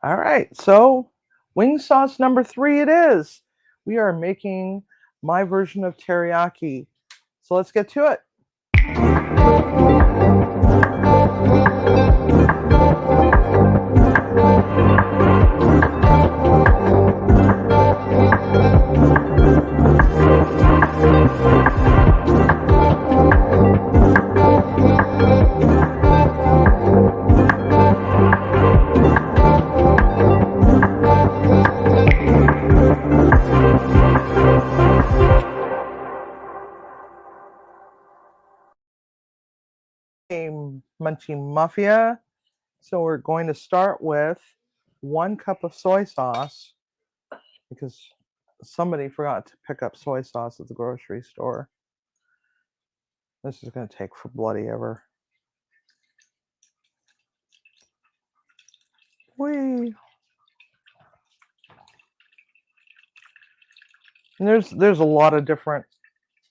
All right, so wing sauce number 3 it is. We are making my version of teriyaki. So let's get to it. Hey, Munchy Mafia. So we're going to start with 1 cup of soy sauce because somebody forgot to pick up soy sauce at the grocery store. This is going to take for bloody ever. Whee! And there's a lot of different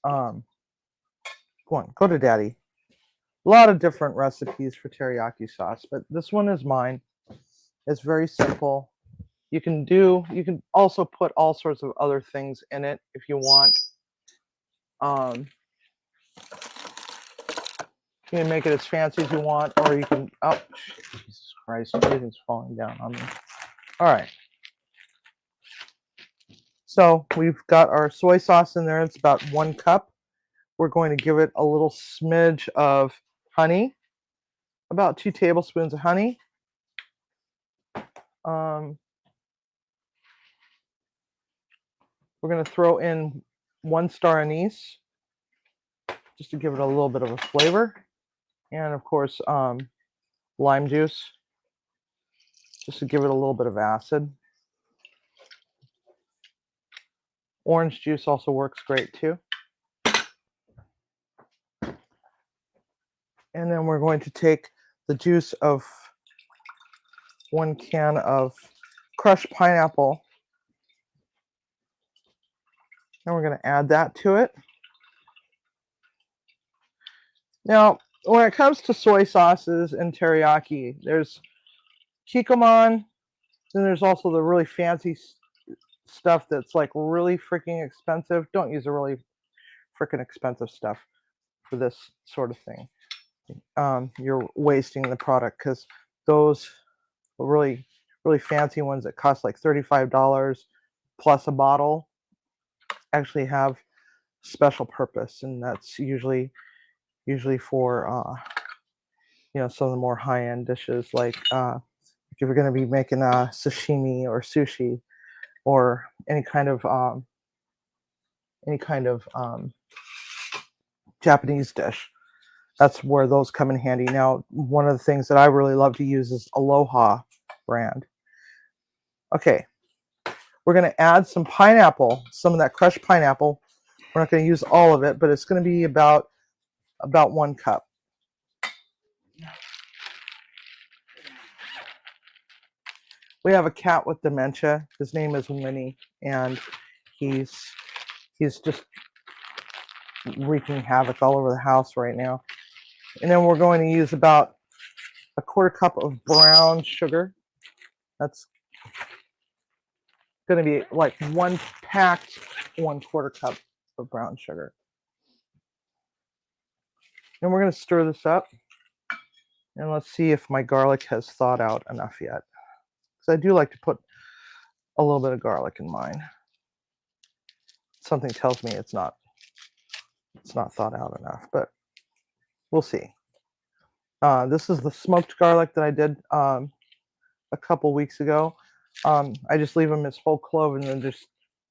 go on, go to daddy. A lot of different recipes for teriyaki sauce, but this one is mine. It's very simple. You can also put all sorts of other things in it if you want. Um, you can make it as fancy as you want, or you can, oh, Jesus Christ, everything's falling down on me. All right. So we've got our soy sauce in there. It's about 1 cup. We're going to give it a little smidge of honey, about 2 tablespoons of honey. Um, we're going to throw in 1 star anise, just to give it a little bit of a flavor. And of course, lime juice, just to give it a little bit of acid. Orange juice also works great too. And then we're going to take the juice of 1 can of crushed pineapple, and we're going to add that to it. Now, when it comes to soy sauces and teriyaki, there's kikkoman, then there's also the really fancy stuff that's like really freaking expensive. Don't use the really freaking expensive stuff for this sort of thing. You're wasting the product because those really fancy ones that cost like $35 plus a bottle actually have special purpose, and that's usually for some of the more high-end dishes, like if you're going to be making a sashimi or sushi or any kind of Japanese dish. That's where those come in handy. Now, one of the things that I really love to use is Aloha brand. Okay, we're going to add some pineapple, some of that crushed pineapple. We're not going to use all of it, but it's going to be about 1 cup. We have a cat with dementia. His name is Winnie, and he's just wreaking havoc all over the house right now. And then we're going to use about a 1/4 cup of brown sugar. That's going to be like 1 packed 1/4 cup of brown sugar. And we're going to stir this up. And let's see if my garlic has thawed out enough yet. Because I do like to put a little bit of garlic in mine. Something tells me it's not thawed out enough, but we'll see. This is the smoked garlic that I did a couple weeks ago. I just leave them as whole clove and then just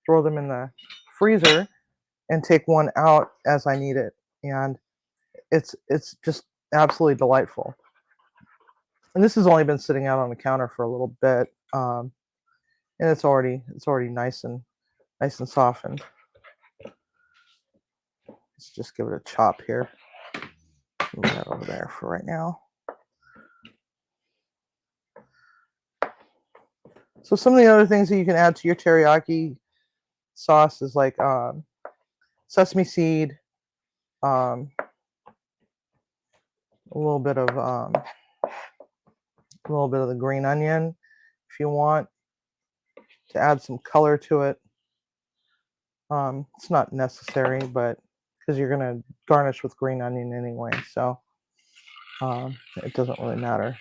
throw them in the freezer and take one out as I need it. And it's just absolutely delightful. And this has only been sitting out on the counter for a little bit, and it's already nice and softened. Let's just give it a chop here. Move that over there for right now. So some of the other things that you can add to your teriyaki sauce is like sesame seed, a little bit of the green onion, if you want to add some color to it. It's not necessary, but because you're going to garnish with green onion anyway, so it doesn't really matter.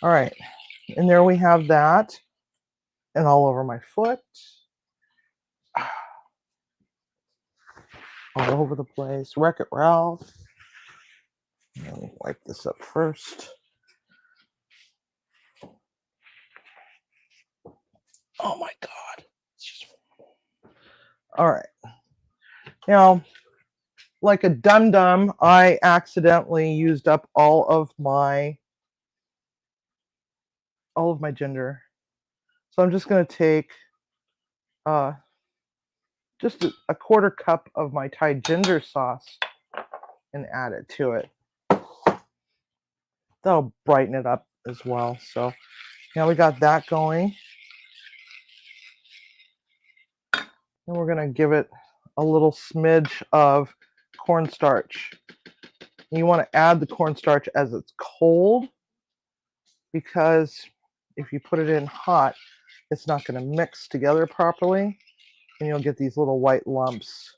All right, and there we have that, and all over my foot, all over the place. Wreck-It Ralph. Let me wipe this up first. Oh my God. All right. Now, like a dum-dum, I accidentally used up all of my ginger. So I'm just going to take just a quarter cup of my Thai ginger sauce and add it to it. That'll brighten it up as well. So now we got that going. And we're going to give it a little smidge of cornstarch. You want to add the cornstarch as it's cold, because if you put it in hot, it's not going to mix together properly, and you'll get these little white lumps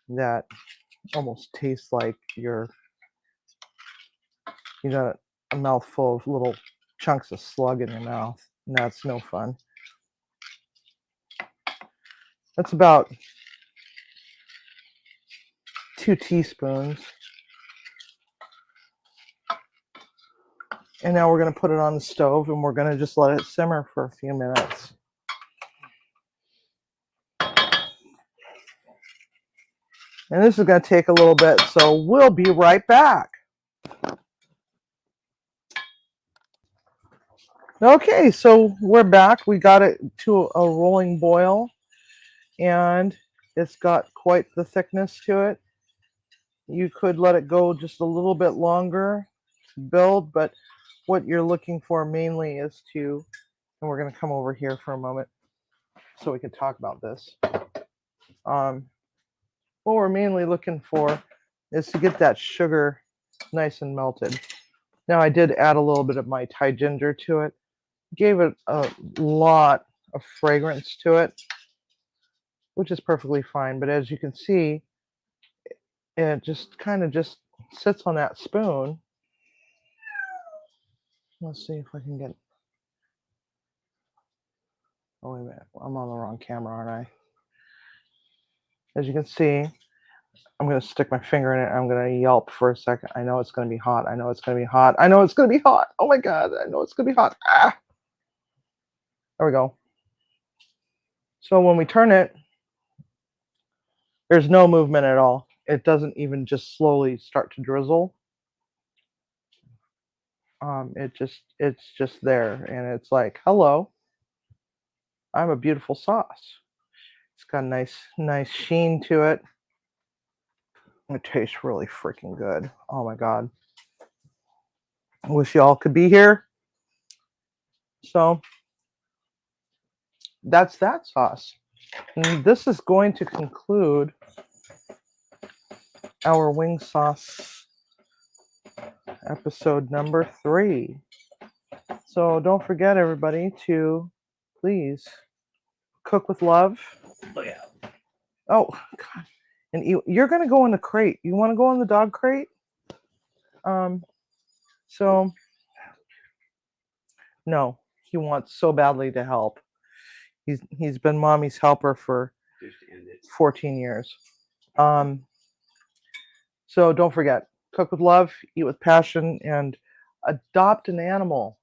that almost taste like you got a mouthful of little chunks of slug in your mouth, and that's no fun. That's about 2 teaspoons. And now we're going to put it on the stove, and we're going to just let it simmer for a few minutes. And this is going to take a little bit, so we'll be right back. Okay, so we're back. We got it to a rolling boil, and it's got quite the thickness to it. You could let it go just a little bit longer to build, but what you're looking for mainly is to, and we're going to come over here for a moment so we can talk about this. What we're mainly looking for is to get that sugar nice and melted. Now, I did add a little bit of my Thai ginger to it. Gave it a lot of fragrance to it, which is perfectly fine. But as you can see, it just kind of just sits on that spoon. Let's see if I can get. Oh, wait a minute. I'm on the wrong camera, aren't I? As you can see, I'm going to stick my finger in it. I'm going to yelp for a second. I know it's going to be hot. I know it's going to be hot. I know it's going to be hot. Oh my God. I know it's going to be hot. Ah! There we go. So when we turn it, there's no movement at all. It doesn't even just slowly start to drizzle. It's just there, and it's like, hello, I'm a beautiful sauce. It's got a nice sheen to it. It tastes really freaking good. Oh my God. I wish y'all could be here. So that's that sauce. And this is going to conclude our wing sauce episode number 3. So don't forget, everybody, to please cook with love. Oh yeah. Oh God. And you're going to go in the crate. You want to go in the dog crate? So no, he wants so badly to help. He's been mommy's helper for 14 years. So don't forget, cook with love, eat with passion, and adopt an animal.